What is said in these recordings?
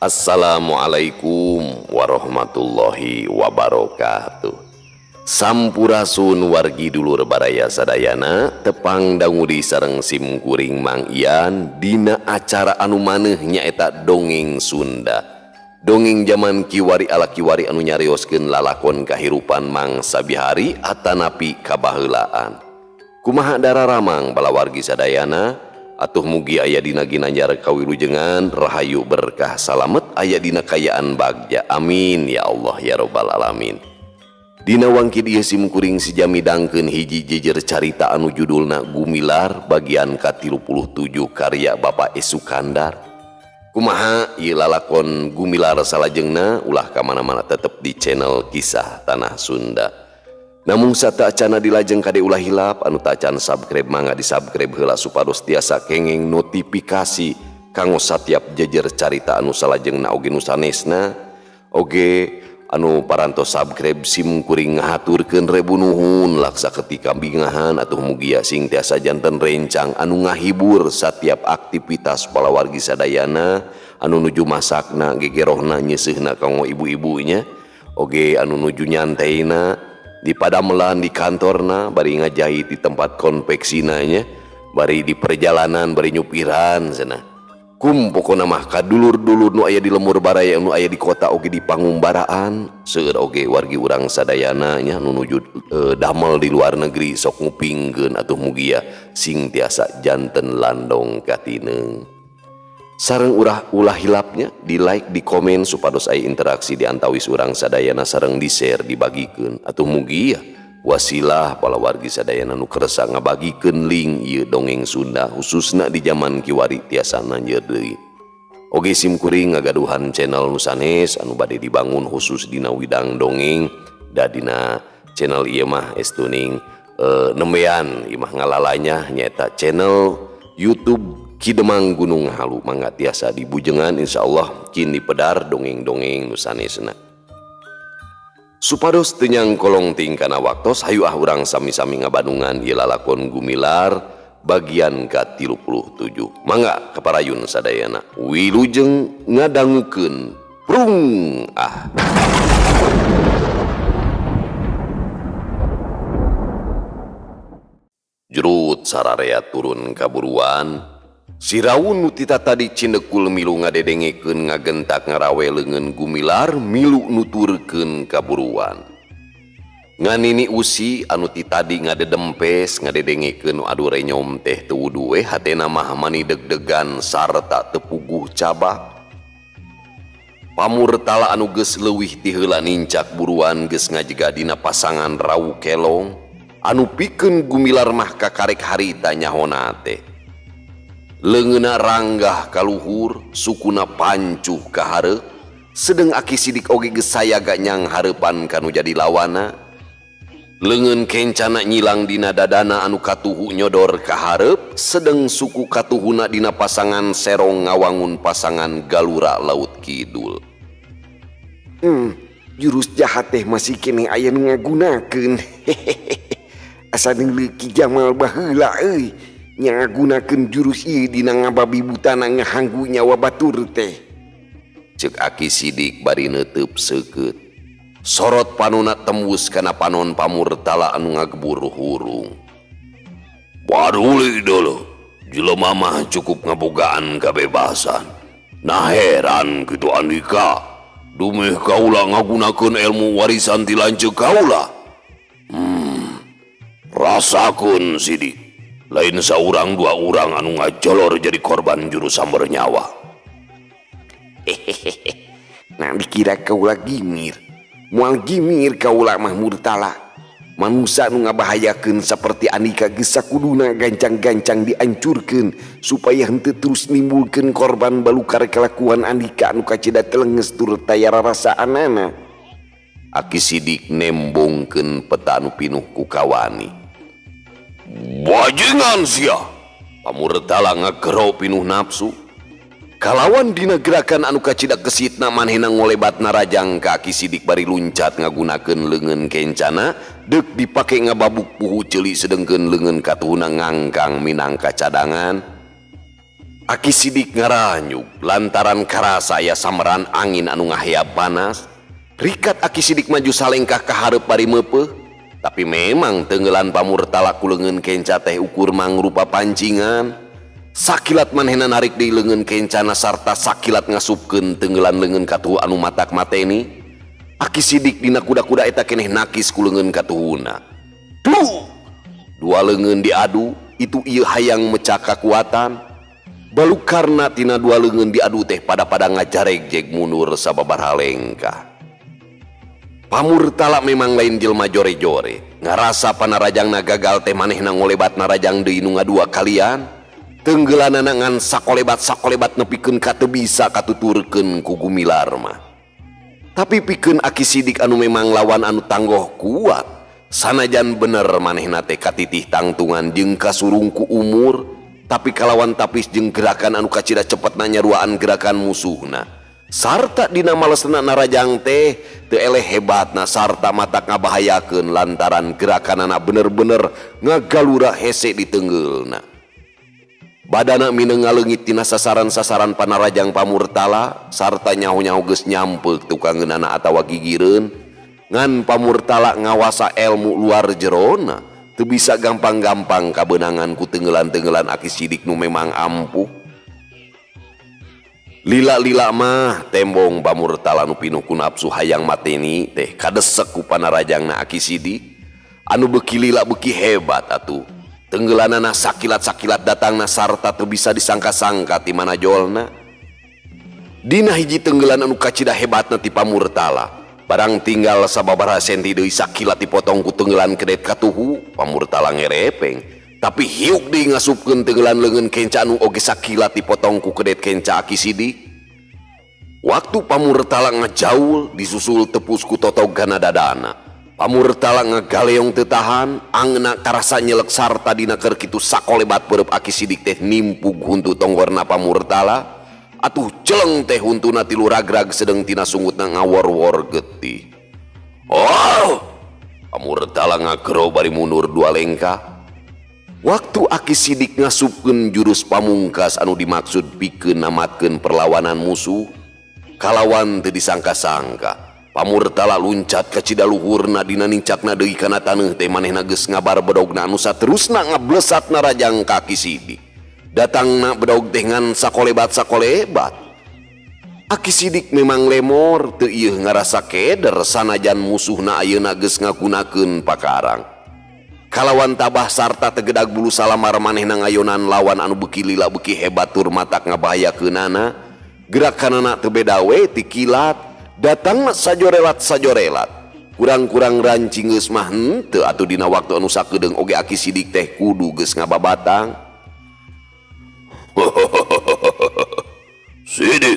Assalamualaikum warahmatullahi wabarakatuh. Sampurasun wargi dulur baraya sadayana tepang dangudi sareng sim kuring Mang Ian dina acara anu maneh nyaeta dongeng Sunda. Dongeng zaman kiwari ala kiwari anu nyarioskeun lalakon kahirupan mangsa bihari atanapi kabaheulaan. Kumaha dararamang bala wargi sadayana? Atuh mugi aya dina ginanjar kawilujengan rahayu berkah salamet aya dina kayaan bagja amin ya Allah ya robbal alamin. Dina wangkid ieu sim kuring sijamidangkeun hiji jejer carita anu judulna Gumilar bagian ka-37 karya Bapak Sukandar. Kumaha ieu lalakon Gumilar salajengna ulah ka mana-mana tetep di channel Kisah Tanah Sunda. Namun sata acana dilajeng kade ulah hilap anu tacan subscribe mangga di subscribe heula supados tiasa kenging notifikasi kanggo satiap jejer carita anu salajengna oge nu sanesna oge anu parantos subscribe sim kuring ngahaturkeun rebu nuhun laksa ketika bingahan atuh mugia sing tiasa janten rencang anu ngahibur satiap aktivitas pala wargi sadayana anu nuju masakna gegerohna nyeuseuna kanggo ibu-ibunya oge anu nuju nyanteina di padamelan di kantorna bari ngajahit di tempat konveksinanya bari di perjalanan bari nyupiran sana pokona mah kadulur-dulur nu aya di lemur baraya nu aya di kota oge di pangumbaraan seueur oge wargi urang sadayana nya nu nuju damel di luar negeri sok ngupingkeun atuh mugia sing tiasa janten landong katineng. Sareng ulah hilapnya di like di komen supados aya interaksi di antawis urang sadayana sareng di share dibagikeun atuh mugi ya wasilah pala wargi sadayana nu kersa ngabagikeun link ieu dongeng Sunda khususna di zaman kiwari tiasa nanjeur deui. Oge sim kuring ngagaduhan channel nu sanes anu bade dibangun khusus dina widang dongeng da dina channel ieu mah estuning nembean imah ngalalanya nyaeta channel YouTube Kidemang Gunung Halu mangga tiasa dibujengan insyaallah kini pedar dongeng-dongeng nu sanesna. Supados teu nyang kolong tingkana waktos hayu urang sami-sami ngabadungan ieu lalakon Gumilar bagian ka-37. Mangga kaparayun sadayana wilujeng ngadangukeun prung ah. Jurut sararea turun kaburuan si Rawun nu tita tadi cindekul milu ngadedengekeun ngagentak ngarawe leungeun Gumilar milu nuturkeun kaburuan. Nganini usi anu ti tadi ngadedempes ngadedengekeun nu adu renyom teh teu wudu we hatena mah mani deg-degan sarta teu puguh cabak. Pamurtala anu geus leuwih ti heula nincak buruan geus ngajega dina pasangan rawu kelong anu pikeun Gumilar mah kakarek harita nyahona teh. Leungeuna ranggah kaluhur sukuna pancuh ka hareup sedeng aki sidik oge geus sayaga nyang hareupan kanu jadi lawana leungeun kencana nyilang dina dadana anu katuhu nyodor ka hareup sedeng suku katuhuna dina pasangan serong ngawangun pasangan galura laut kidul. Jurus jahat teh masih kene aya nu ngagunakeun asa leuki Jamal baheula euy ngagunakeun jurus ieu dina ngababibutana ngahanggu nyawa batur teh. Ceuk aki sidik bari neuteub seukeut sorot panonna tembus kana panon pamurtala anu ngagebur hurung. Paduli deuleu jelema mah cukup ngabogaan kabebasan. Nah heran kitu Andika dumeh kaula ngagunakeun ilmu warisan ti lanceuk kaula. Rasakeun sidik lain saurang dua urang anu ngajolor jadi korban juru samber nyawa. Nah dikira kaula gimir moal gimir kaula mah murtala manusia anu ngabahayakeun saperti Andika geus sakuduna gancang-gancang diancurkeun supaya henteu terus nimbulkeun korban balukar kelakuan Andika anu kacida telenges turut tayara rasaanana. Aki sidik nembongkeun peta anu pinuh ku kawani. Bajingan sia pamurtala ngagero pinuh nafsu kalawan dina gerakan anu kacida kesitna manehna ngolebatna rajang kaki sidik bari luncat ngagunakeun leungeun kencana deuk dipake ngababuk puhu ceuli sedengkeun leungeun katuhuna ngangkang minangka cadangan. Aki sidik ngaranyuk lantaran karasa aya sameran angin anu ngahayap panas. Rikat aki sidik maju salengkah ka hareup bari meupeuh, tapi memang tenggelan pamurtala ku leungeun kenca teh ukur mangrupa pancingan. Sakilat manehna narik deui leungeun kencana sarta sakilat ngasupkeun tenggelan leungeun katuhu anu matak mateni. Aki sidik dina kuda-kuda eta keneh nakis ku leungeun katuhuna. Duh! Dua leungeun diadu, itu ieu hayang mecah kakuatan. Balukarna tina dua leungeun diadu teh pada ngajareg-jeg mundur sababaraha lengkah. Pamurtala memang lain jelema jore-jore. Ngarasa panarajangna gagal teh manehna ngolebat narajang deui nu ngadua kalian. Tenggelanana ngan sakolebat nepikeun ka teu bisa katuturkeun ku Gumilar mah. Tapi pikeun aki sidik anu memang lawan anu tanggoh kuat. Sanajan bener manehna teh katitih tangtungan jeung kasurung ku umur, tapi kalawan tapis jeung gerakan anu kacida cepetna nyaruaan gerakan musuhna. Sarta dina malesna narajang teh teu eleh hebatna sarta matak ngabahayakeun lantaran gerakanana bener-bener ngagalura hese di teunggeulna. Badana mineng ngaleungit tina sasaran-sasaran panarajang pamurtala sarta nyaho-nyaho geus nyampeuk tukangeunana atawa gigireun ngan pamurtala ngawasa ilmu luar jerona. Teu bisa gampang-gampang kabeunangan ku tenggelan-tenggelan aki sidik nu memang ampuh. Lila-lila mah tembong pamurtala nu pinuh ku nafsu hayang mateni teh kadesek ku panarajangna aki sidik. Anu beuki lila beuki hebat atuh. Tenggelanana sakilat-sakilat datangna sarta teu bisa disangka-sangka ti mana jolna. Dina hiji tenggelan anu kacida hebatna ti pamurtala. Barang tinggal sababaraha senti deui sakilat dipotong ku tenggelan kedet katuhu, pamurtala ngerepeng. Tapi hiuk deui ngasupkeun tenggelan leungeun kenca anu oge sakilat dipotong ku kedet kenca aki sidik. Waktu pamurtala ngajaul disusul tepus ku totogana dadana. Pamurtala ngagaleong teu tahan, angna karasa nyelek sarta dina keur kitu sakolebat beureub aki sidik teh nimpug huntu tonggorna pamurtala. Atuh celeng teh huntuna tilu ragrag sedeng tina sungutna ngawor-wor getih. Oh! Pamurtala ngagero bari mundur dua lengkah. Waktu aki sidik ngasupkeun jurus pamungkas anu dimaksud pikeun namatkeun perlawanan musuh, kalawan teu disangka-sangka pamurtala luncat ka cidaluhurna dina nincakna deui kana taneuh teh manehna geus ngabar bedogna anu saterusna ngablesat narajang ka aki sidik. Datangna bedog teh ngan sakolebat. Aki sidik memang lemor teu ieu ngarasa keder sanajan musuhna ayeuna geus ngagunakeun pakarang. Kalawan tabah sarta tegedag bulu salamar manehna ngayonan lawan anu beuki lila beuki hebat tur matak ngabahayakeunana. Gerakanana teu beda we ti kilat, datangna sajorelat. Kurang-kurang rancing geus mah henteu atuh dina waktu anu sakedeung oge aki sidik teh kudu geus ngababatang. Sidik,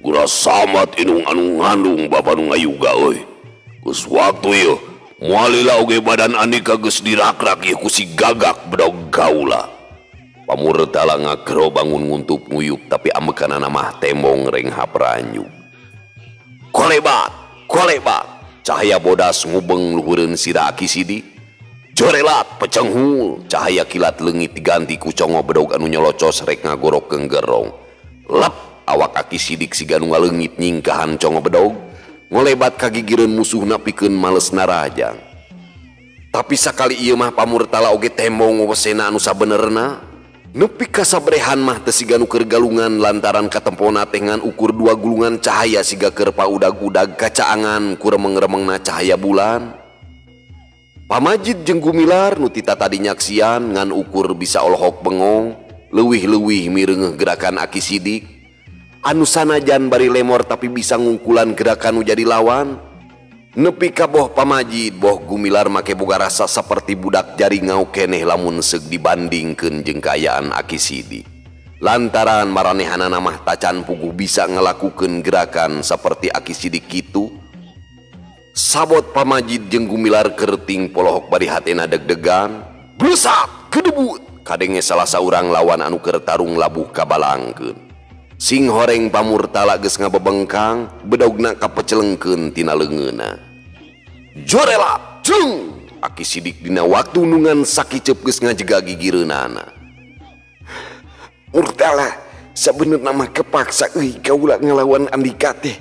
gura samat inung anu ngandung bapa nu ngayuga euy. Geus waktu ieu moalila oge badan andika geus dirakrak ieu ku si gagak bedog gaula. Pamurtala ngagero bangun nguntup nguyup tapi ambekanana mah tembong renghap ranyu. Kolebat, cahaya bodas ngubeng luhureun sira aki sidik. Jorelat pecenghul, cahaya kilat leungit diganti ku congo bedog anu nyolocos rek ngagorokkeun gerong. Lep awak aki sidik siga nu ngaleungit nyingkahan congo bedog, ngolebat ka gigireun musuhna pikeun males narajang. Tapi sakali ieu mah pamurtala oge tembong wesena anu sabenerna, nepi ka sabrehan mah teu siga nu keur galungan lantaran katempona teh ngan ukur dua gulungan cahaya siga keur paudag-udag kacaangan ku remeng-remengna cahaya bulan. Pamajid jeung Gumilar nu tita tadi nyaksian ngan ukur bisa olhok bengong, leuwih-leuwih mireungeuh gerakan aki sidik. Anu sanajan bari lemor tapi bisa ngungkulan gerakan nu jadi lawan. Nepi ka boh Pamajid, boh Gumilar make boga rasa saperti budak jari ngau keneh lamun seug dibandingkeun jeung kaayaan aki sidik. Lantaran maranehanana mah tacan puguh bisa ngalakukeun gerakan saperti aki sidik kitu. Sabot Pamajid jeung Gumilar kerting polohok bari hatena deg-degan. Blusak kedebut kadenge salah saurang lawan anu keur tarung labuh kabalangkeun. Sing horeng pamurtala geus ngabebengkang, bedogna kapecelengkeun tina leungeunna. Jorela jeung aki sidik dina waktu nungan sakicep geus ngajega gigireunana. Murtala Sabenerna mah kepaksa kaula ngalawan Andika teh.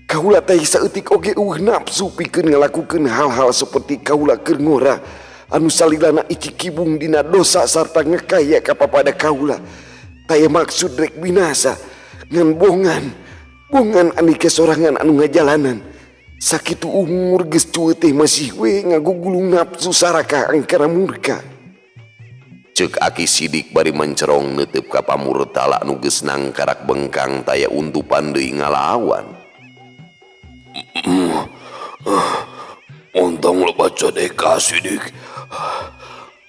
Kaula teh saeutik oge nafsu pikeun ngalakukeun hal-hal seperti kaula keur ngora anu salilana icikibung dina dosa sarta ngekaya ka papada kaula. Taya maksud rek binasa ngan bongan Andika sorangan anu ngajalanan. Sakitu umur geus cueu teh masih we ngagugulung nafsu saraka angkara murka. Ceuk Aki Sidik bari mencerong neuteup ka Pamurtala nu geus nangkarak bengkang taya untupan deui ngalawan. Ontong lo baca deka Sidik.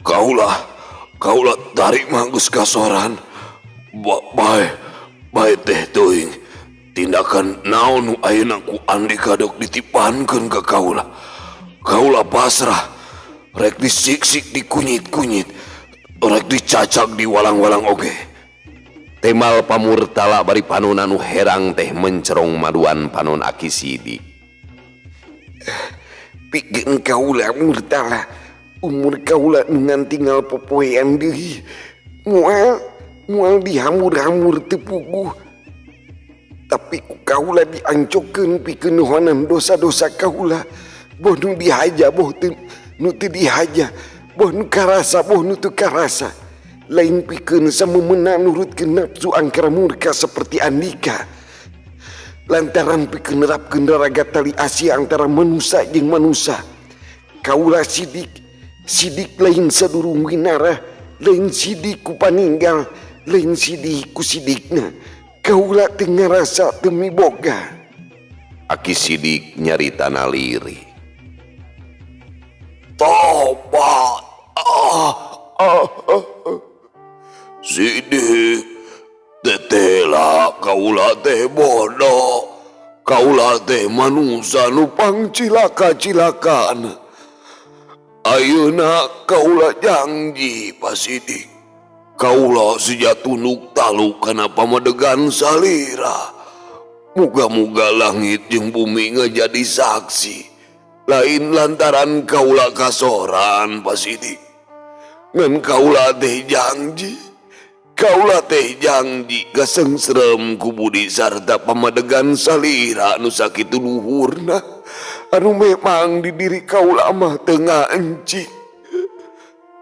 Kaulah tarik manggus kasoran. Bae teh teuing. Tindakan naon nu ayeuna ku Andika dok ditipankeun ka kaula. Kaula pasrah. Rek disiksik dikunyit-kunyit. Rek dicacak di walang-walang oge. Temal Pamurtala bari panon anu herang teh mencerong maduan panon Aki Sidik. Pikeun kaula Murtala, umur kaula ngan tinggal popoean deui. Moal dihamur-hamur teu puguh. Tapi ku kaula diancokeun pikeun nuhanan dosa-dosa kaula. Boh nu dihaja boh nu teu dihaja. Boh nu karasa boh nu teu karasa. Lain pikeun sameumeunan nurutkeun nafsu angkara murka seperti Andika. Lantaran pikeun nerapkeun raraga tali asih antara manusia jeung manusia. Kaula sidik lain sadurung winara, lain sidik ku paninggal, lain sidik ku sidikna. Kaula teu ngarasa teu miboga. Aki Sidik nyarita naliri. Tobat. Sidik, tetela kaula teh bodoh. Kaula teh manusia nu pangcilaka-cilakaan. Ayeuna kaula janji Pak Sidik. Kaula sejatunduk taluk kana pamadegan salira. Muga-muga langit jeung bumi ngajadi saksi. Lain lantaran kaula kasoran Pak Sidik. Ngan kaula teh janji gasengserem ku budi sarta pamadegan salira anu sakitu luhurna anu memang di diri kaula mah teu ngaencing.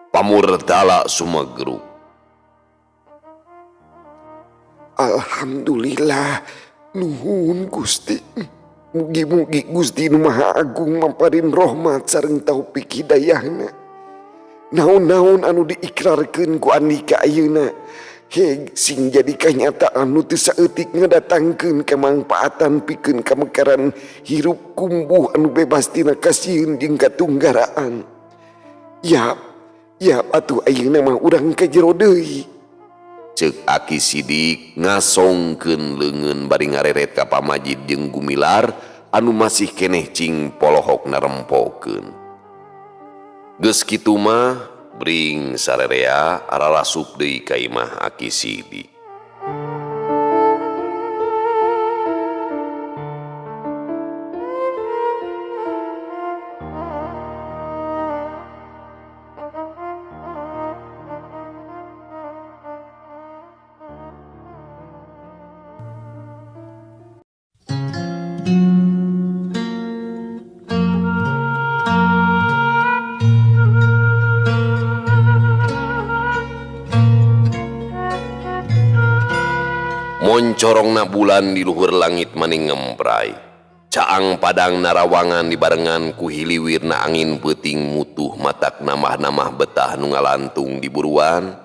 Pamurtala sumegruk. Alhamdulillah, nuhun Gusti. Mugi-mugi Gusti Nu Maha Agung mamparin rahmat sareng taufik hidayahna. Naon-naon anu diikrarkeun ku Andika ayeuna sing jadi kanyataan nu teu saeutik ngadatangkeun kamangpaatan pikeun kamekaran hirup kumbuh anu bebas tina kasieun jeung katunggaraan. Ya atuh ayeuna mah urang ka jero deui. Ceuk Aki Sidik ngasongkeun leungeun bari ngareret ka Pamajid jeung Gumilar anu masih keneh cing polohokna rempokeun. Geus kitu mah bring sarerea ararasup deui ka imah Aki Sidik. Moncorongna bulan di luhur langit maning ngemprai. Caang padang narawangan dibarengan ku hiliwirna angin peuting mutuh matak namah-namah betah nu ngalantung di buruan.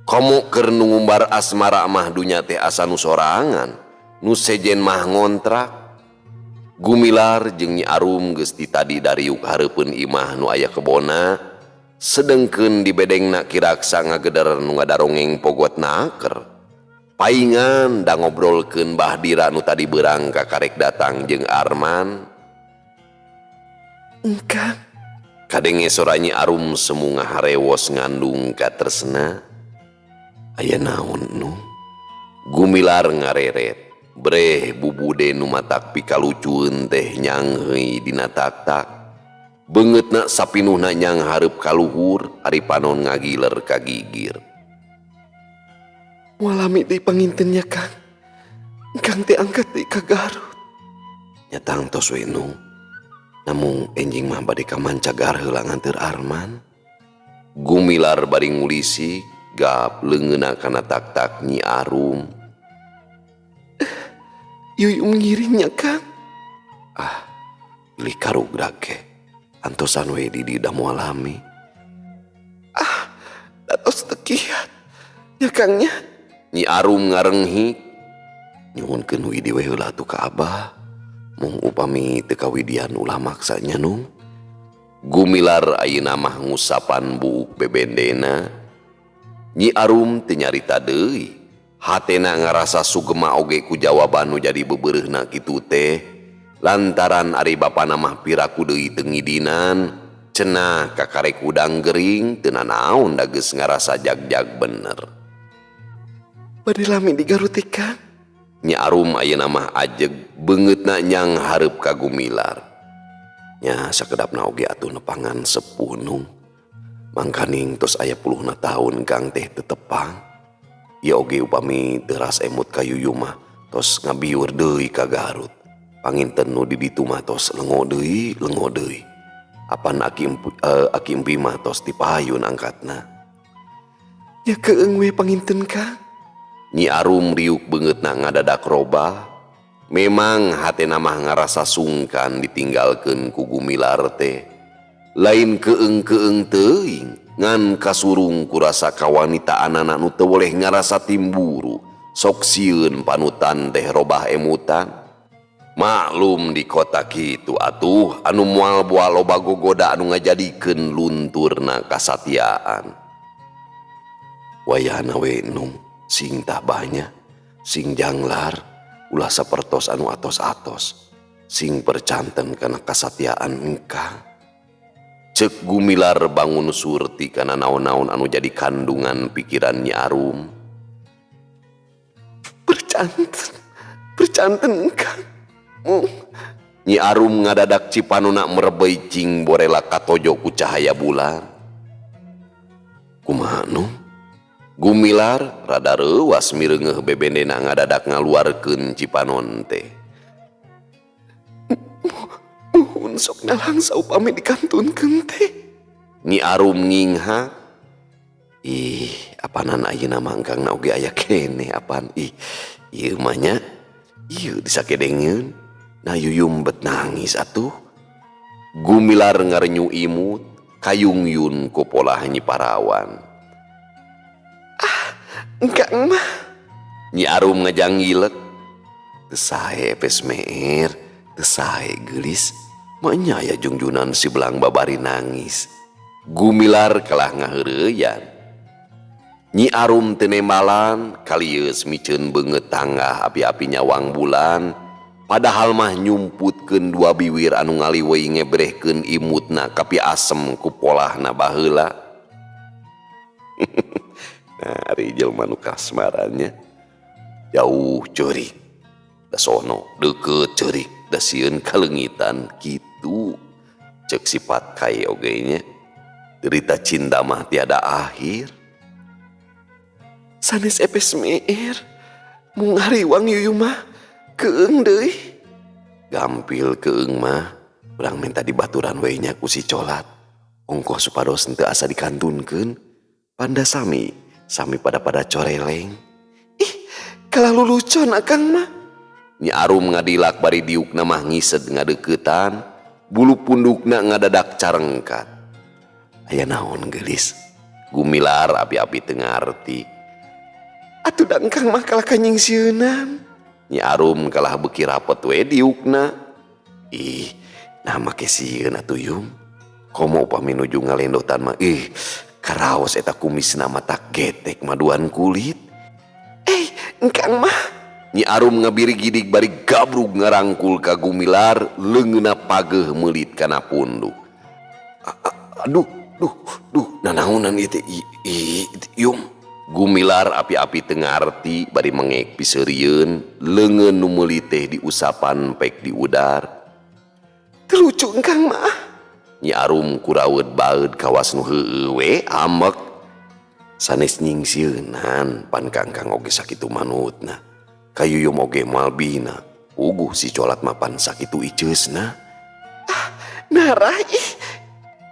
Komo keur nu ngumbar asmara mah dunya teh asa nu sorangan, nu sejen mah ngontrak. Gumilar jeung Nyi Arum geus ditadi dariuk hareupeun imah nu aya kebona, sedengkeun di bedengna kiraksa ngageder nu ngadarongeng pogot naker. Paingan da ngobrolkeun Bahdira nu tadi beurang ka karek datang jeung Arman. Engkang Kadenge sora Nyi Arum semu ngaharewos ngandung ka tresna. Aya naon nu? Gumilar ngareret. Breh bubude nu matak pikalucueun teh nyang heui dina tak-tak. Beungeutna sapinuhna nyang hareup ka luhur ari panon ngagiler ka gigir. Mualami deui pangintennya Kang. Kang teh angkat deui ka Garut. Nyatang tos we Nung. Namung enjing mah bade ka mancagar heula nganteur Arman. Gumilar bari ngulisi gap leungeuna kana tak-tak Nyi Arum. Yuyum ngiringnya Kang. Li karugrag ke. Antosan we di da moal lami. Datos tekiat. Ya Kangnya. Nyi Arum ngarenghi. Nyuhunkeun widi we heula atuh ka Abah. Mung upami teu kawidian ulah maksanya Nung. Gumilar ayeuna mah ngusapan buuk bebendena. Nyi Arum teu nyarita deui. Hatena ngarasa sugema oge ku jawaban nu jadi beubeureuhna kitu teh. Lantaran ari bapana mah piraku deui teu ngidinan. Cenah kakarek udang gering teu nanaon da geus ngarasa jag-jag bener. Bade lami di Garut teh Kang. Nyi Arum ayeuna mah ajeg beungeutna nyang hareup ka Gumilar. Nya sakedapna oge atuh nepangan sepuh Nung. Mangkaning tos aya 10 tahun Kang teh teu tepang. Ieu oge upami teu ras emut ka Yuyu mah tos ngabiur deui ka Garut. Panginten nu di ditu mah tos lengo deui. Apan Aki Empi mah tos dipayun angkatna. Ya keung we panginten Kang. Nyi Arum riuk beungeutna ngadadak robah. Memang hatena mah ngarasa sungkan ditinggalkeun ku Gumilar teh. Lain keung-keung teuing ngan kasurung ku rasa kawanitaan nu teu boleh ngarasa timburu. Sok sieun panutan teh robah emutan. Maklum di kota kitu atuh anu moal boa loba gogoda anu ngajadikeun lunturna kasatiaan. Wayahna we Nung, sing tabahnya, sing janglar, ulah sapertos anu atos-atos, sing percanten kana kasatiaan engkang. Ceuk Gumilar bangun surti kana naon-naon anu jadi kandungan pikiran Nyi Arum. Percanten Kang. Nyi Arum ngadadak cipanuna merebei cing borela katojo ku cahaya bulan. Kumaha Nung? Gumilar rada reuwas mireungeuh bebendena ngadadak ngaluarkeun cipanon teh. Muhun sok nalangsa upami dikantunkeun teh. Nyi Arum ngingha. Apanan ayeuna mah engkangna oge aya keneh apan. Ieu mah nya. Ieu disakedengeun. Nah Yuyum bet nangis atuh. Gumilar ngarenyu imut. Kayungyun ku polah Nyi Parawan. Engkang mah. Nyi Arum ngajanggilek. Teu sae epes meer, teu sae geulis. Manya aya jungjunan si belang babari nangis. Gumilar kalah ngaheureuyan. Nyi Arum teu nembalan kalieus miceun beungeut tanggah api-api nyawang bulan. Padahal mah nyumputkeun dua biwir anu ngaliweuy ngebrehkeun imutna kapi asem ku polahna baheula. Nah, ari jelema nu kasmarannya jauh ceurik, da sono deukeut ceurik, da sieun kaleungitan kitu. Ceuk sifat kae oge nya. Derita cinta mah tiada akhir. Sanes epes meer. Mung hariwang Yuyu mah keung deui. Gampil keung mah urang minta dibaturan we nya ku si Colat. Ongkoh supados henteu asa dikantunkeun. Panda sami pada coreleng. Kalah lulucon akang mah. Nyi Arum ngadilak bari diukna mah ngised ngadeuketan. Bulu pundukna ngadadak carengkat. Aya naon geulis? Gumilar api-api teu ngarti. Atuh da engkang mah kalah kanyingsieunan. Nyi Arum kalah beuki rapet we diukna. Nah make sieun atuh Yum. Komo upami nuju ngalendotan mah karaos eta kumisna mah tak getek maduan kulit. Engkang mah. Nyi Arum ngabiri gidig bari gabrug ngarangkul ka Gumilar leungeuna pageuh meulit kana punduk. Aduh, nanaonan ieu teh Yum. Gumilar api-api teu ngarti bari mengek piseurieun leungeun nu meulit teh diusapan pek di udar. Teu lucu engkang mah. Nyi Arum kuraweud baeud kawas nu heueuh we amek. Sanes nyingsieunan pan kangkang oge sakitu manutna. Kayuyum oge malbina. Uguh si colat mapan sakitu iceusna. Narah ih.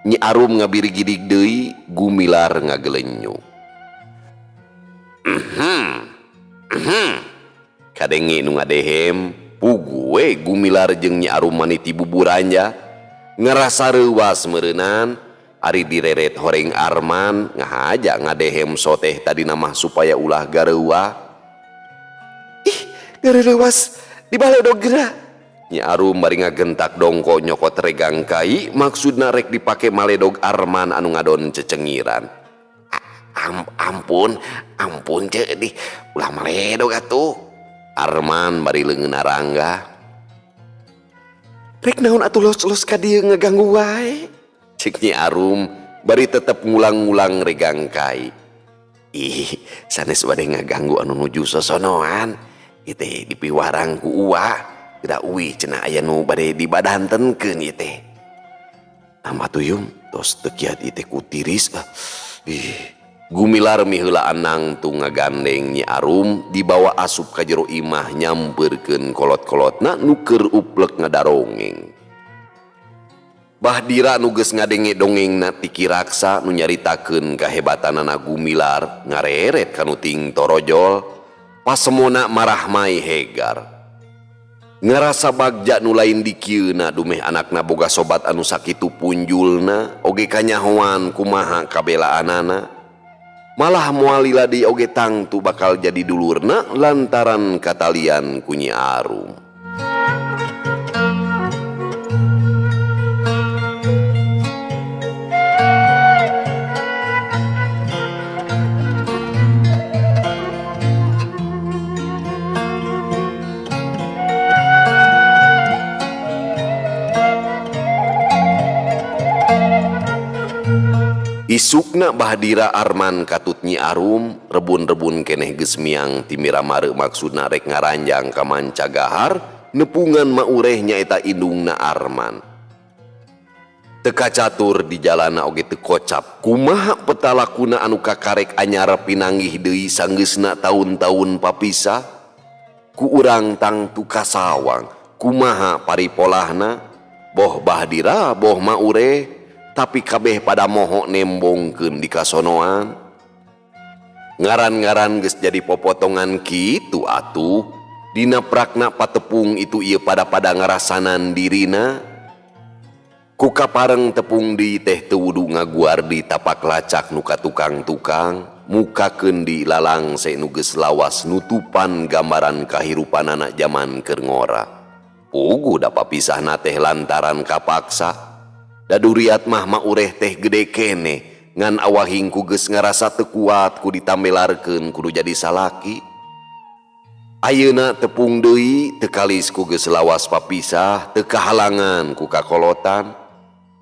Nyi Arum ngabirigidik deui, Gumilar ngagelenyuk. Kadenge nu ngadehem, pugu we Gumilar jeung Nyi Arum maniti buburanja. Ngerasa reuwas meureunnan, ari direret horeng Arman ngahaja ngadehem soteh tadi namah supaya ulah gareuwah. Ih, gareurewas di baledog geura. Nyi Arum bari ngagentak dongko nyokot regang kai, maksudna rek dipake maledog Arman anu ngadon cecengiran. Ampun cek di ulah maledog atuh. Arman bari leungeun arangga. Rek naon atuh los-los ka dieu ngaganggu wae. Cik Nyi Arum bari tetep ngulang-ngulang regang kai. Ih, sanes bade ngaganggu anu nuju sosonoan. Ieu teh dipiwarang ku uwa. Tidak uwi cenah aya nu bade dibadantenkeun ieu teh. Tambah tuyung tos teu kiat ieu teh ku tiris. Gumilar miheula anang tu ngagandeng Nyi Arum dibawa asup ka jero imah nyampeurkeun kolot-kolotna nu keur uplek ngadarongeng. Bahdira nu geus ngadenge dongengna ti Ki Raksa nu nyaritakeun kahebatanana Gumilar ngareret kanu ting torojol, pasemona marah mai hegar. Ngerasa bagja nu lain di kieuna dumeh anakna boga sobat anu sakitu punjulna oge kanyahoan kumaha kabelaanana. Malah moal liladi oge tangtu bakal jadi dulurna lantaran katalian ku Nyi Arum. Isukna Bahdira Arman katut Nyi Arum rebun-rebun keneh geus miang ti Miramare maksudna rek ngaranjang ka Mancagahar nepungan maureh nyaeta indungna Arman. Teka catur di jalana oge teu kocap kumaha petalakuna anu kakarek anyar pinanggih deui sanggeusna taun-taun papisah. Ku urang tangtu kasawang kumaha paripolahna boh Bahdira boh maureh tapi kabeh pada moho nembongkeun di kasonoan. Ngaran-ngaran geus jadi popotongan kitu atuh. Dina prakna patepung itu ieu pada ngarasanan dirina. Ku kapareng tepung di teh teu wudu ngaguar di tapak lacak nu ka tukang-tukang, mukakeun di lalangse nu geus lawas nutupan gambaran kahirupanana jaman keur ngora. Pugu da papisahna teh lantaran kapaksa. Daduriat mah maureh teh gede kene ngan awahing ku geus ngarasa teu kuat ku ditambelarkeun kudu jadi salaki. Ayeuna tepung deui teu kalis ku geus lawas papisah teu kahalangan ku kakolotan.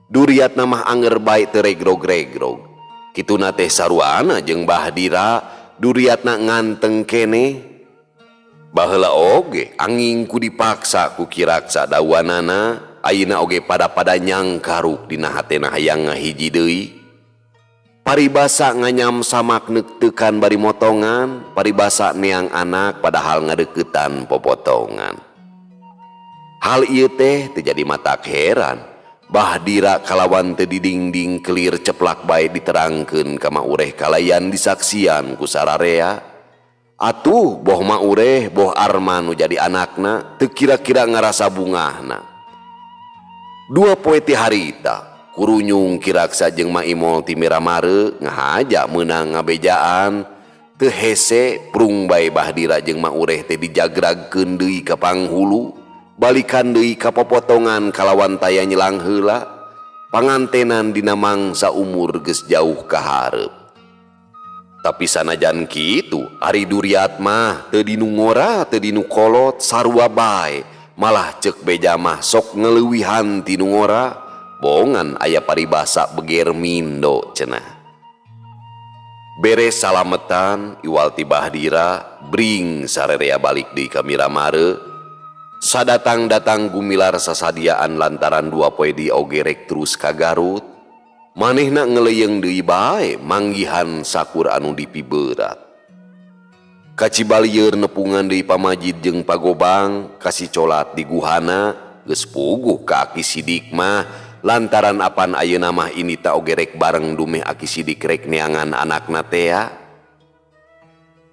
Duriatna mah anger bae teu regrog-regrog. Kituna teh saruana jeung Bahdira duriatna nganteng kene. Baheula oge anging ku dipaksa ku Ki Raksa dawanana. Ayeuna oge pada nyangkaruk dina hatena hayang ngahiji deui. Paribasa nganyam samak neuktekan bari motongan, paribasa neang anak padahal ngadeuketan popotongan. Hal ieu teh teu jadi matak heran. Bahdira kalawan teu didingding kelir ceplak bae diterangkeun ka maureh kalayan disaksian ku sararea. Atuh boh maureh boh Arman nu jadi anakna teu kira-kira ngarasa bungahna. Dua poe ti harita kurunyung Ki Raksa jeung Maimol ti Miramare ngahaja meunang ngabejaan teu hese prung bae Bahdira jeung maureh teh dijagragkeun deui ka panghulu balikan deui ka popotongan kalawan taya nyelang heula pangantenan dina mangsa umur geus jauh ka hareup. Tapi sanajan kitu ari duriat mah teu dinu ngora teu dinu kolot sarua bae. Malah cek beja mah sok ngeleuwihan ti nu ngora bongan aya paribasa beger mindo cenah. Beres salametan iwal ti Bahdira bring sarerea balik deui ka Miramare. Sadatang-datang Gumilar sasadiaan lantaran dua poe di oge rek terus ka Garut. manehna ngeleyeng deui bae manggihan sakur anu dipiberat. Kacibalieur nepungan deui pamajid jeung pagobang kasih colat di guhana geus puguh ka Aki Sidik mah lantaran apan ayeuna mah ini ta oge rek bareng dumeh Aki Sidik rek neangan anakna tea.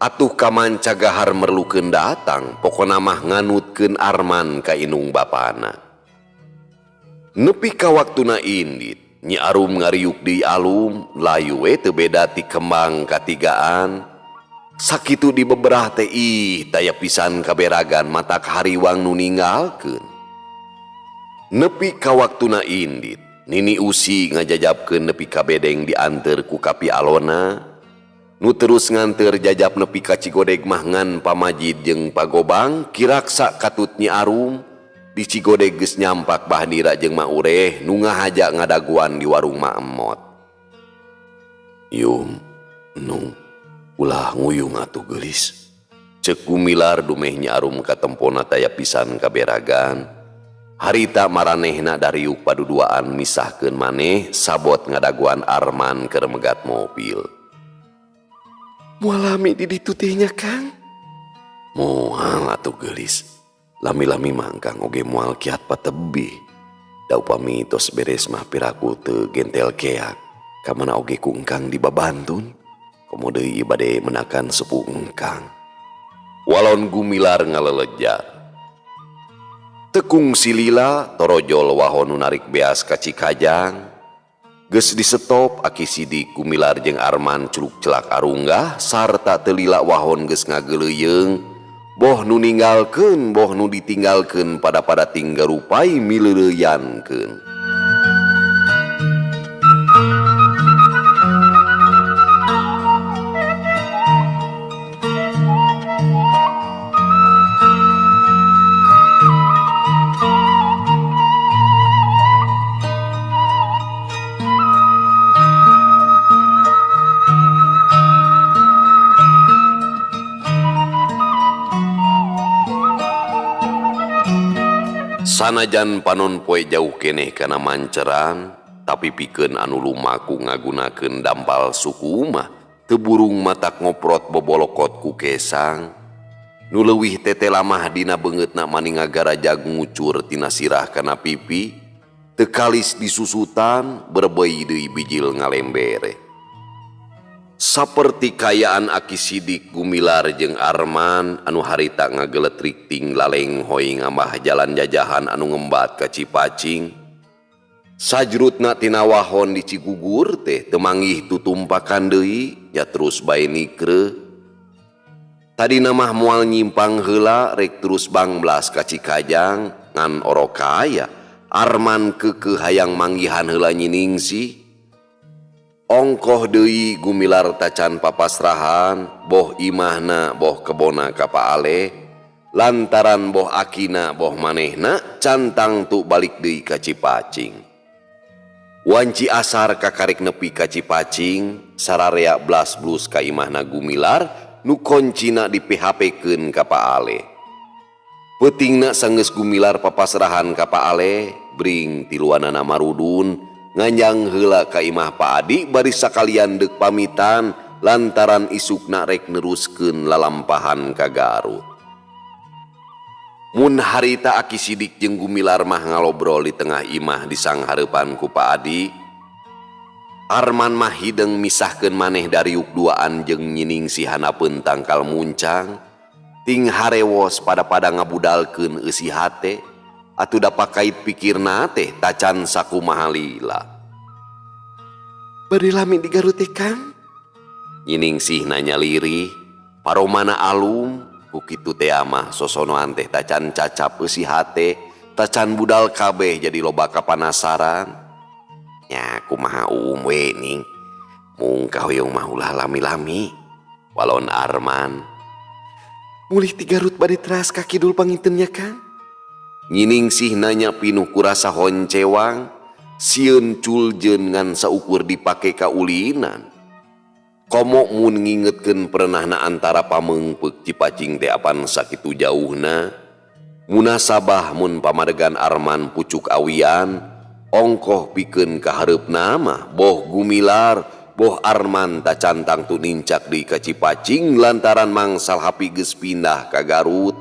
Atuh kamanca gahar merlukeun datang pokona mah nganutkeun Arman ka inung bapana. Nepi ka waktuna indit Nyi Arum ngariuk deui alum layu we teu beda ti kembang katigaan. Sakitu di beberah teh taya pisan kaberagan matak hariwang nu ninggalkeun. Nepi ka waktuna indit Nini Usi ngajajabkeun nepi ka bedeng dianteur ku Kapi Alona. Nu terus nganter jajab nepi ka Cigodeg mah ngan pamajid jeung pagobang kiraksa katut Nyi Arum di Cigodeg geus nyampak Bahdira jeung Maureh nu ngahaja ngadaguan di warung Ma Emot. Yum, nu ulah nguyung atuh geulis. Ceuk Gumilar dumeh Nyi Arum ka tempona taya pisan kaberagan. Harita maranehna dariuk paduduaan misahkeun maneh sabot ngadaguan Arman keur megat mobil. Moal lami di ditu teh nya Kang? Moal atuh geulis. Lami-lami mangkang oge moal kiat patebih. Da upami tos beres mah piraku teu gentel keak. Ka mana oge ku engkang di babantun. Komo deui bade menakan sepuh engkang. Walon Gumilar ngalelejar. Tekung silila torojol wahon nu narik beas ka Cikajang. Geus di stop Aki Sidik Gumilar jeung Arman culuk celak arunggah sarta teu lila wahon geus ngageleuyeng boh nu ninggalkeun boh nu ditinggalkeun pada tinggal rupai mileureyankeun. Sanajan panon poe jauh keneh kana manceran, tapi pikeun anu lumaku ngagunakeun dampal suku mah teu burung matak ngoprot bobolokot ku kesang. Nu leuwih tete lamah dina beungeutna maning ngagarajag ngucur tina sirah kana pipi, teu kalis disusutan berbei deui bijil ngalembere. Saperti kayaan Aki Sidik Gumilar jeung Arman anu harita ngageletrik ting laleng hoy ngambah jalan jajahan anu ngembat ka Cipacing. Sajrutna tina wahon di Cigugur teh teu manggih tutumpakan deui nya terus bae nikre. Tadina mah moal nyimpang heula rek terus bangblas ka Cikajang ngan orokaya Arman keukeuh hayang manggihan heula Nyi Ningsih. Ongkoh deui Gumilar tacan papasrahan boh imahna boh kebona ka Paale lantaran boh akina boh manehna cantang tu balik deui ka Cipacing. Wanci asar kakarek nepi ka Cipacing sararea blas blus ka imahna Gumilar nu koncina dipHP-keun ka Paale. Peutingna sanggeus Gumilar papasrahan ka Paale bring tiluanana marudun nganjang heula ka imah Pak Adi bari sakalian deuk pamitan lantaran isukna rek neruskeun lalampahan ka Garut. Mun harita Aki Sidik jeung Gumilar mah ngalobrol di tengah imah di sanghareupan ku Pak Adi, Arman mah hideung misahkeun maneh dariuk duaan jeung Nyi Ningsih hanapeun tangkal muncang ting harewos pada ngabudalkeun eusi hate. Atuh da pakait pikirna teh tacan sakumaha lila. Bade lami di Garut teh Kang? Nyi Ningsih nanya lirih, paromana alum ku kitu teh mah sosonoan teh tacan cacap eusi hate, tacan budal kabeh jadi loba kapanasaran. Nya kumaha we ning, mung kahoyong mah ulah lami-lami. Walon Arman, mulih ti Garut bade teras ka kidul pangintennya Kang? Nyi Ningsih nanya pinuh kurasa honcewang, sieun culjeun ngan saukur dipake ka ulinan. Komo mun ngingetkeun perenahna antara pameungpeuk Cipacing teh apan sakitu jauhna. Munasabah mun pamadegan Arman pucuk awian, ongkoh pikeun ka hareupna mah boh Gumilar boh Arman tacantang tu nincak di Kacipacing lantaran mangsal hapi geus pindah ka Garut.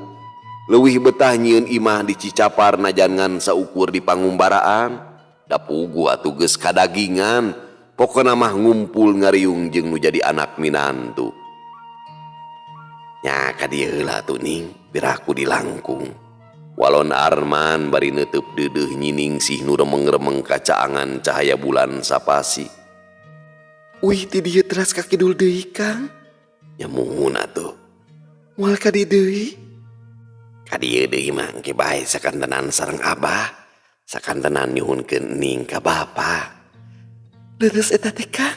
Leuwih betah nyieun imah di Cicapar najan ngan saukur di Pangumbaraan. Da pugu atuh geus kadagingan, pokona mah ngumpul ngariung jeung nu jadi anak minantu. Nya ka dieu heula atuh ning, biraku dilangkung. Walon Arman bari neuteub deudeuh Nyiningsih nu remeng-remeng kacaangan cahaya bulan sapasi. Wih, ti dieu teras ka kidul deui, Kang. Nya muhun atuh. Moal ka dieu deui. Ka dieu deui mah engke bae sakantenan sareng Abah. Sakantenan nyuhunkeun ning ka Bapa. Leres eta teh, Kang.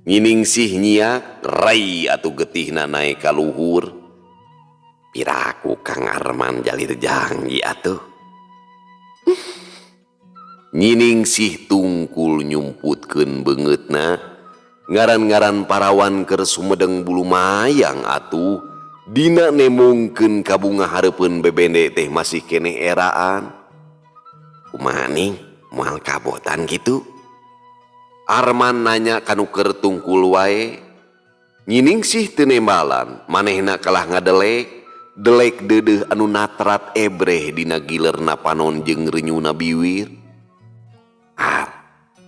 Nyiningsih nyiak rai atuh getihna naek ka luhur. Piraku Kang Arman jalir janji atuh. Nyiningsih tungkul nyumputkeun beungeutna. Ngaran-ngaran parawan keur sumedeng bulu mayang atuh. Dina nemongkeun ka bunga hareupeun bebende teh masih keneh eraan. Kumaha ning moal kabotan kitu? Arman nanya kanu keur tungkul wae. Nyiningsih teu nembalan, manehna kalah ngadelek. Delek deudeuh anu natrat ebreh dina gilerna panon jeung renyuna biwir.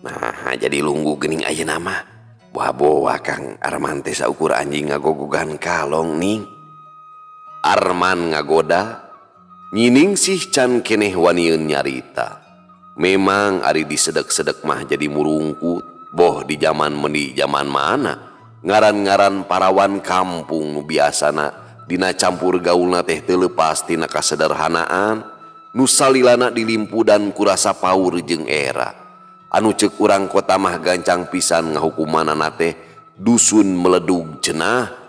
Nah jadi lunggu geuning ayeuna mah. Boa-boa Kang Arman teh saukur anjing ngagogogan kalong ning. Arman ngagoda. Nyiningsih can keneh wanieun nyarita. Memang ari disedek-sedek mah jadi murungkut. Boh di zaman meuni zaman mana. Ngaran-ngaran parawan kampung nu biasana dina campur gaulna teh teu leupas tina kasederhanaan. Nu salilana dilimpudan ku rasa paur jeung era. Anu ceuk urang kota mah gancang pisan ngahukumanana teh dusun meledug cenah.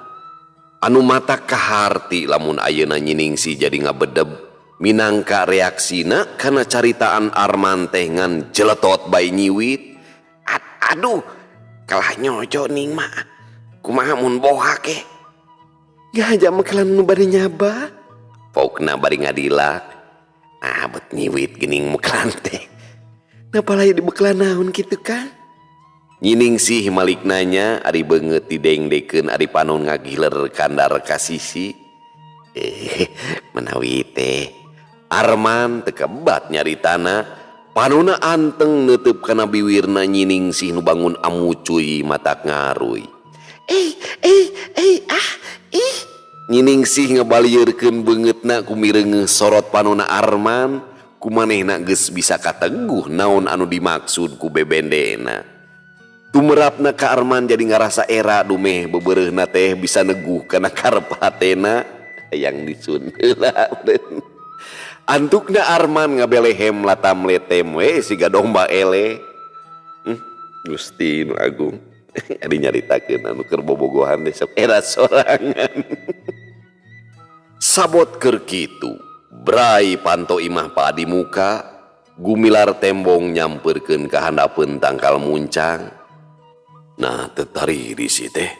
Anu mata kaharti lamun ayeuna Nyiningsih jadi ngabedeb. Minangka reaksina kana caritaan Arman teh ngan jeletot bae nyiwit. Aduh, kalah nyojo ning mah. Kumaha mun boha ke? Ngajak mekelan nu bari nyaba. Pokna bari ngadilak. Bet nyiwit geuning mekelan teh. Napa layu dibekelan naon kitu, Kang? Nyiningsih malik nanya ari beungeut didengdekeun ari panon ngagiler kandar ka sisi. Menawi teh Arman teu kebat nyaritana. Panonna anteng neuteub kana biwirna Nyiningsih nu bangun amucuy matak ngaruy. Nyiningsih ngabalieurkeun beungeutna ku mireungeuh sorot panonna Arman. Kumanehna geus bisa kateguh naon anu dimaksud ku bebendena. Tumerapna ka Arman jadi ngarasa era dumeh bebeureuhna teh bisa neguh kana karep hatena. Yang disun heula. Antukna Arman ngabelehem latam letem we siga domba ele. Gusti nu agung. Ari nyaritakeun anu keur bobogohan teh sok era sorangan. Sabot keur kitu, brai panto imah padi muka, Gumilar tembong nyamperkeun ka handapeun tangkal muncang. Nah, tetari di si teh.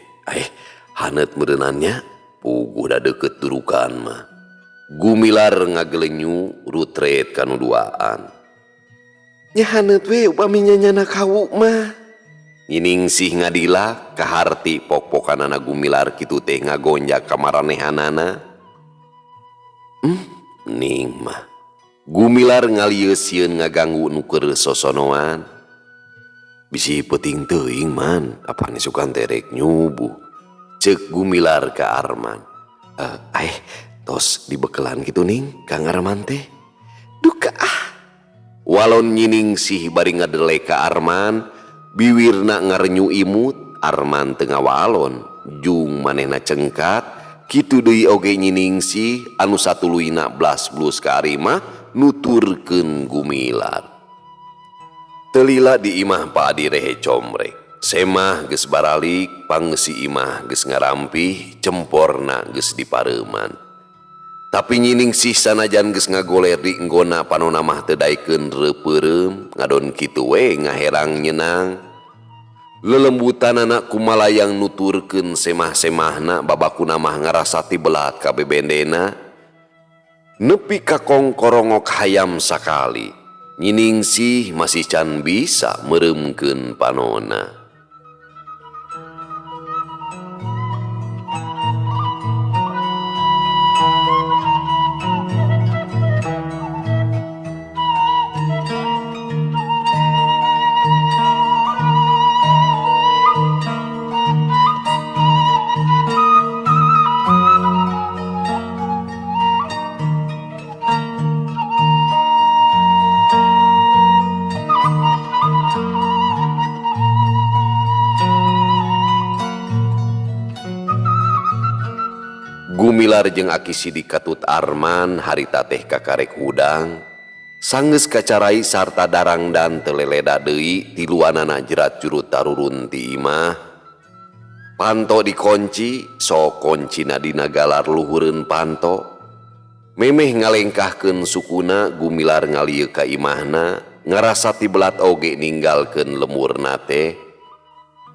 Haneut meureunannya puguh da deukeut durukan mah. Gumilar ngagelenyu rutret kanu duaan. Nya haneut we upami nyana kawu mah. Nyiningsih ngadila kaharti pok-pokanana Gumilar kitu teh ngagonjak kamaranehanana. Ning mah Gumilar ngalieus sieun ngaganggu nu keur sosonoan. Bisi peuting teuing man, apane sukan terek nyubuh. Ceuk Gumilar ka Arman. Tos dibekelan kitu ning Kang Arman teh. Duka Walon Nyiningsih bari ngadelek ka Arman, biwirna ngarenyu imut. Arman teu ngawalon, jung manehna cengkat. Kitu deui oge Nyiningsih anu satuluyna blas-blus ka ari mah nuturkeun Gumilar. Telila di imah padi rehe comrek. Semah geus baralik, pangeusi imah geus ngarampih, cemporna geus dipareuman. Tapi Nyiningsih sanajan geus ngagoler di enggona panonna mah teu daekeun reupeureum, ngadon kitu we ngaherang nyeunang. Lelembutanana kumalayang nuturkeun semah-semahna babakuna mah ngarasa ti belat ka bebendena. Nepi ka kongkorongok hayam sakali. Nyiningsih masih can bisa meremkeun panona. Gumilar jeung Aki Sidik katut Arman harita teh kakarek hudang, sanggeus kacarai sarta darang dan teleleda deui tiluanana jerat jurut tarurun ti imah. Panto dikunci, sok koncina dina galar luhureun panto. Memeh ngalengkahkeun sukuna Gumilar ngalieu ka imahna, ngarasa ti belat oge ninggalkeun lemurna teh.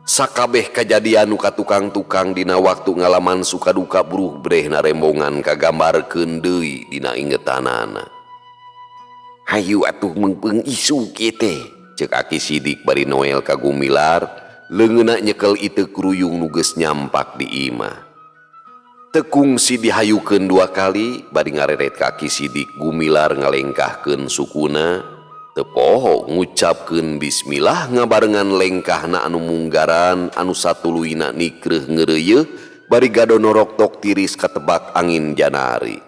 Sakabeh kajadian nuka tukang-tukang dina waktu ngalaman suka duka buruh brehna rembongan kagambarkeun deui dina ingetanana. Hayu atuh mengpeung isu kieu Cek Aki Sidik bari Noel ka Gumilar, leungeuna nyekel iteu kruyung nu geus nyampak di imah. Tekung si dihayukeun 2 kali bari ngareret ka Aki Sidik Gumilar ngalengkahkeun sukuna. Tepoho ngucapkeun bismillah ngabarengan lengkahna anu munggaran anu satuluyna nikreuh ngeureuyeuk bari gado noroktok tiris katebak angin janari.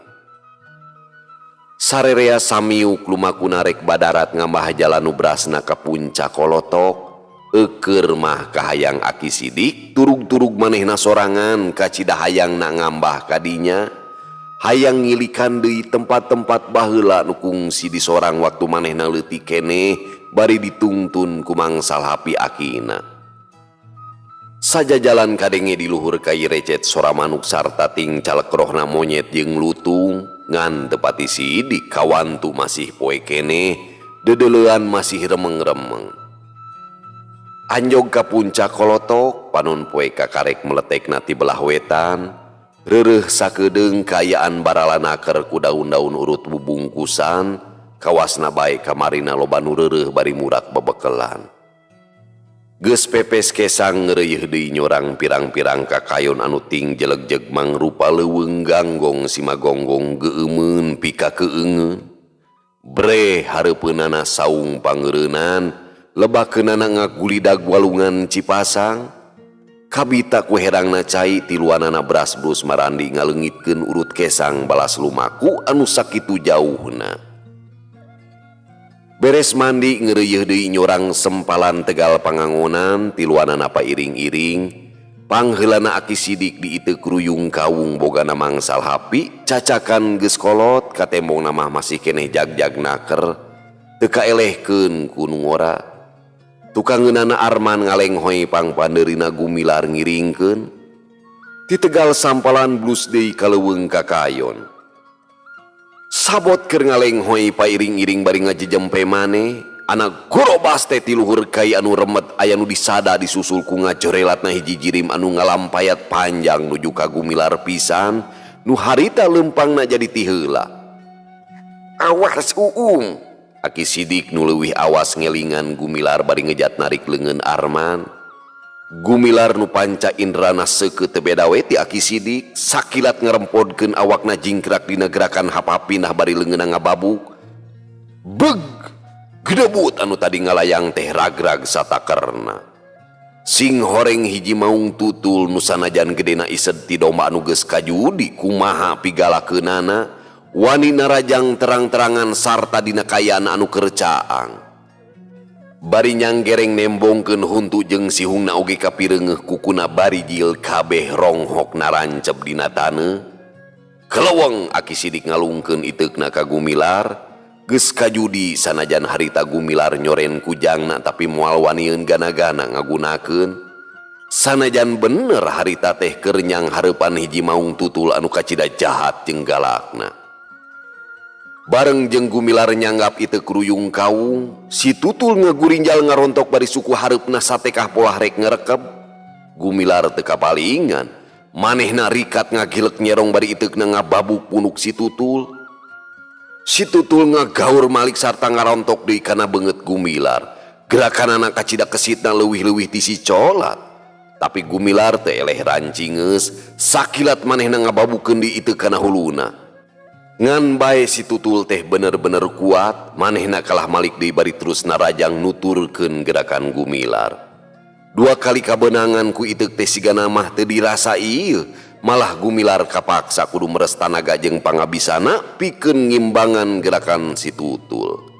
Sarerea samiuk lumakuna rek badarat ngambah jalan nu brasna ka puncak kolotok. Eukeur mah kahayang Aki Sidik turug-turug manehna sorangan ka cidahayangna ngambah kadinya. Hayang ngilikan deui tempat-tempat baheula nu kungsi di sorang waktu manehna leutik keneh bari ditungtun ku mangsal hapi akina. Saja jalan kadenge di luhur kai recet sora manuk sarta ting calekrohna monyet jeung lutung ngan teu pati sidik kawantu masih poe keneh dedeleuan masih remeng-remeng. Anjog ka puncak kolotok panon poe kakarek meletekna ti belah wetan. Reureuh sakedeung kaayaan baralanaker ku daun-daun urut bubungkusan, kawasna bae kamarina loba nu reureuh bari murak bebekelan. Geus pepes kesang ngeureuyeun deui nyorang pirang-pirang kakayon anu ting jeleg-jeg mangrupa leuweung ganggong si magonggong geueumeuun pika keueungeun. Bre hareupeunana saung pangeureunan, lebakeunana ngagulidag walungan Cipasang. Kabita ku herangna cai tiluanana brasbrus marandi ngaleungitkeun urut kesang balas lumaku anu sakitu jauhna. Beres mandi ngeureuyeun deui nyorang sempalan tegal pangangonan tiluanana pairing-iring. Pangheulana Aki Sidik di iteu kruyung kawung bogana mangsal hapi cacakan geus kolot ka tembongna mah masih keneh jag-jag naker teu kaelehkeun ku nu ngora. Tukangeunana Arman ngalenghoy pangpandeurina Gumilar ngiringkeun. Ti tegal sampalan blus deui ka leuweung kakayon. Sabot keur ngalenghoy pairing-iring bari ngajejempe maneh, anak gorobas teh ti luhur kai anu remet aya nu disada disusul ku ngajorelatna hiji jirim anu ngalampayat panjang nuju ka Gumilar pisan, nu harita leumpangna jadi ti heula. Awas uung. Aki Sidik nu leuwih awas ngelingan Gumilar bari ngejat narik leungeun Arman. Gumilar nu panca indrana seukeut teu beda we ti Aki Sidik, sakilat ngarempodkeun awakna jingkrak dina gerakan hap-hapinah bari leungeunna ngababuk. Beg! Gedebut anu tadi ngalayang teh ragrag satakerna. Sing horeng hiji maung tutul nu sanajan gedena ised ti domba anu geus kajudi kumaha pigalakeunana. Wani narajang terang-terangan sarta dina kayaan anu kercaang. Bari nyanggereng nembongkeun huntu jeung sihungna oge kapireungeuh kukuna bari jil kabeh ronghok narancep dina taneuh. Keleweng Aki Sidik ngalungkeun iteukna ka Gumilar, geus kajudi sanajan harita Gumilar nyoren kujangna tapi moal wanieun gana-gana ngagunakeun. Sanajan bener harita teh keur nyang hareupan hiji maung tutul anu kacida jahat jeung galakna. Bareng jeung Gumilar nyanggap iteu kruyung kawung, si tutul ngagurinjal ngarontok bari suku hareupna satekah polah rek ngarekeb. Gumilar teu kapalingan, manehna rikat ngagilek nyerong bari iteukna ngababuk punuk si tutul. Si Tutul ngagaur malik sarta ngarontok deui kana beungeut Gumilar. Gerakanana kacida kesitna leuwih-leuwih ti si Colat. Tapi Gumilar teh eleh rancingeus, sakilat manehna ngababukeun di itu kana huluna. Ngan bae si Tutul teh bener-bener kuat, manehna kalah malik deui bari terus narajang nuturkeun gerakan Gumilar. 2 kali kabenangan ku ieu teh sigana mah teu dirasa ieu, malah Gumilar kapaksa kudu meres tanaga jeung pangabisana pikeun ngimbangan gerakan si Tutul.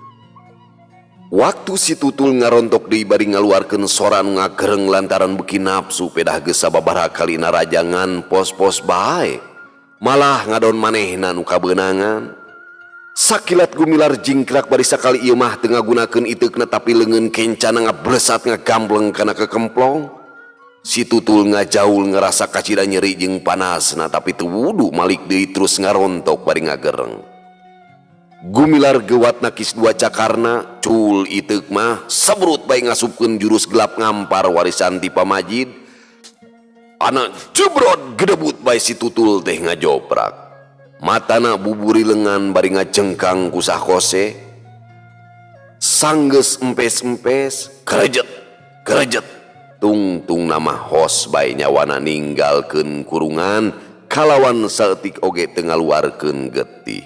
Waktu si Tutul ngarontok deui bari ngaluarkeun sora nu ngagereng lantaran beuki nafsu pedah geus sababaraha kali narajangan pos-pos bae, malah ngadon manehna nu kabeunangan. Sakilat Gumilar jingkrak bari sakali ieu mah teu ngagunakeun iteukna tapi leungeun kencana ngablesat ngagambleng kana kekemplong. Si Tutul ngajaul ngerasa kacida nyeri jeung panasna tapi teu wudu malik deui terus ngarontok bari ngagereng. Gumilar gewat nakis 2 cakarna, cul iteuk mah sabrut bae ngasupkeun jurus gelap ngampar warisan ti pamajid. Ana jebrot gedebut bae si Tutul teh ngajoprak. Matana buburi lengan bari ngajengkang ku sakose. Sanggeus empes-empes, kerejet, kerejet. Tungtung nama hos bae nyawana ninggalkeun kurungan kalawan saeutik oge teu ngaluarkeun getih.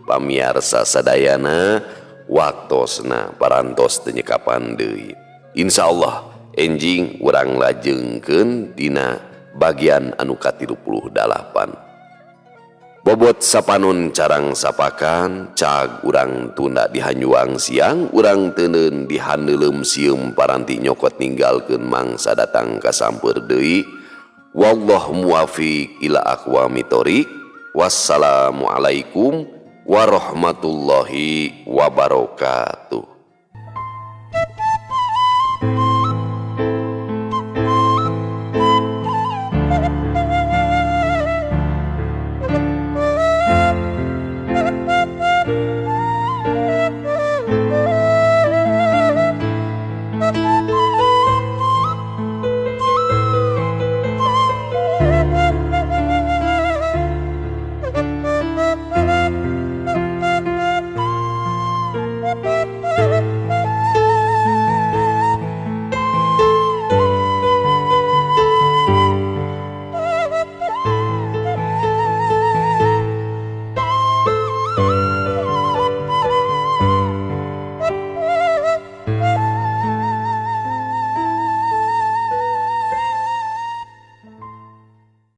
Pamiarsa sadayana waktosna parantos teu nyekapan deui. Insyaallah enjing urang lajengkeun dina bagian anu ka-38. Bobot sapanon carang sapakan cag urang tunda dihanyuang siang urang teuneun dihaneuleum sieum paranti nyokot ninggalkeun mangsa datang kasampeur deui. Wallahu muwaffiq ila aqwamit thoriq. Wassalamualaikum warahmatullahi wabarakatuh.